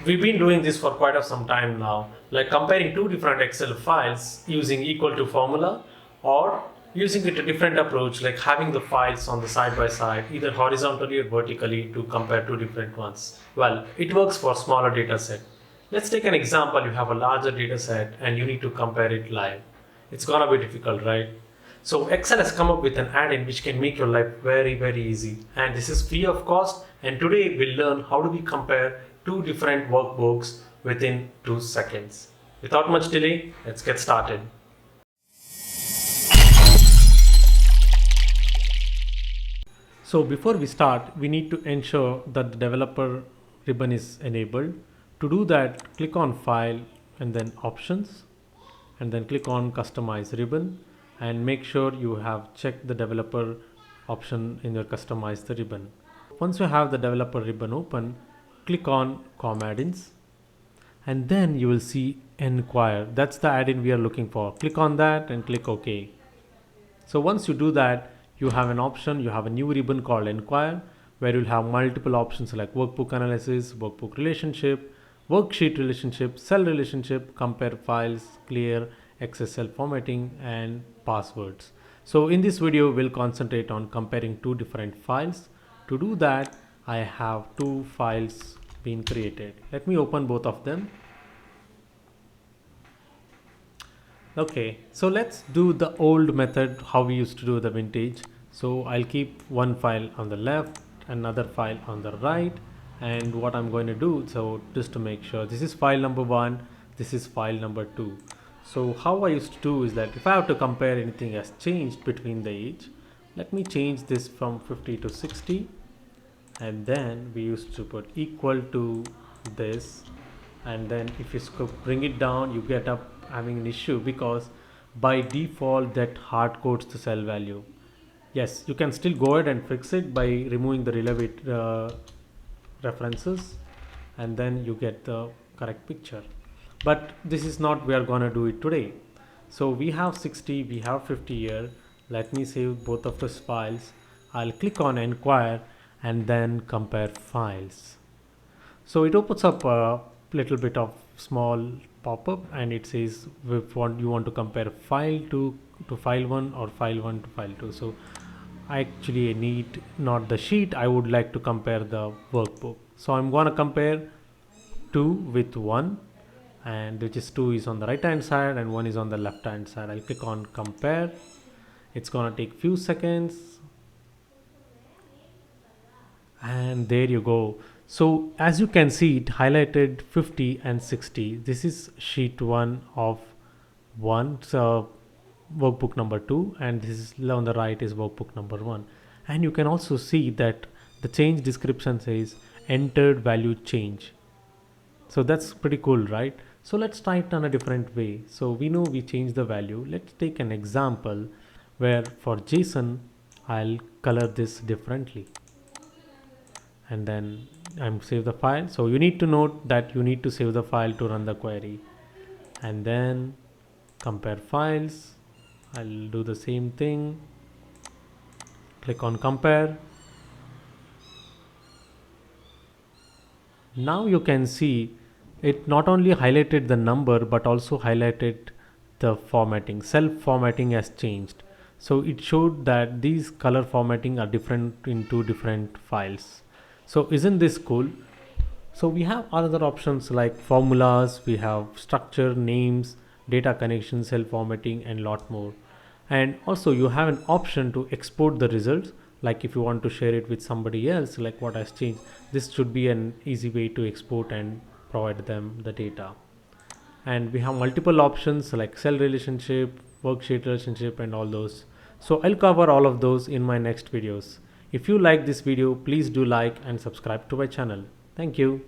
We've been doing this for quite some time now, like comparing two different Excel files using equal to formula, or using it a different approach, like having the files on the side by side, either horizontally or vertically, to compare two different ones. Well, it works for smaller data set. Let's take an example. You have a larger data set and you need to compare it live. It's gonna be difficult, right? So Excel has come up with an add-in which can make your life very easy, and this is free of cost. And today we'll learn how do we compare two different workbooks within 2 seconds. Without much delay, let's get started. So before we start, we need to ensure that the developer ribbon is enabled. To do that, click on File and then Options, and then click on Customize Ribbon, and make sure you have checked the developer option in your Customize the Ribbon. Once you have the developer ribbon open, click on Com Add-ins, and then you will see Enquire. That's the add-in we are looking for. Click on that and click OK. So once you do that, you have an option, you have a new ribbon called Enquire, where you'll have multiple options like workbook analysis, workbook relationship, worksheet relationship, cell relationship, compare files, clear, XSL formatting, and passwords. So in this video, we'll concentrate on comparing two different files. To do that, I have two files being created. Let me open both of them. Okay, so let's do the old method, how we used to do the vintage. So I'll keep one file on the left, another file on the right, and what I'm going to do, so just to make sure, this is file number 1, this is file number 2. So how I used to do is that if I have to compare anything has changed between the age, let me change this from 50 to 60, and then we used to put equal to this, and then if you bring it down, you get up having an issue because by default that hard codes the cell value. Yes, you can still go ahead and fix it by removing the relevant references, and then you get the correct picture. But this is not we are gonna do it today. So we have 60, we have 50 here. Let me save both of those files. I'll click on Enquire and then compare files. So it opens up a little bit of small pop-up, and it says if you want to compare file 2 to file 1 or file 1 to file 2. So I actually need not the sheet, I would like to compare the workbook. So I'm gonna compare 2 with 1, and which is 2 is on the right hand side and 1 is on the left hand side. I'll click on compare. It's gonna take few seconds, and there you go. So as you can see, it highlighted 50 and 60. This is sheet 1 of 1, so workbook number 2, and this is on the right is workbook number 1. And you can also see that the change description says entered value change. So that's pretty cool, right? So let's try it on a different way. So we know we changed the value. Let's take an example where for JSON I'll color this differently, and then I'm save the file. So you need to note that you need to save the file to run the query, and then compare files. I'll do the same thing. Click on compare. Now you can see it not only highlighted the number but also highlighted the formatting. Self formatting has changed. So it showed that these color formatting are different in two different files. So isn't this cool? So we have other options like formulas, we have structure, names, data connection, cell formatting, and lot more. And also you have an option to export the results, like if you want to share it with somebody else, like what has changed. This should be an easy way to export and provide them the data. And we have multiple options like cell relationship, worksheet relationship, and all those. So I'll cover all of those in my next videos. If you like this video, please do like and subscribe to my channel. Thank you.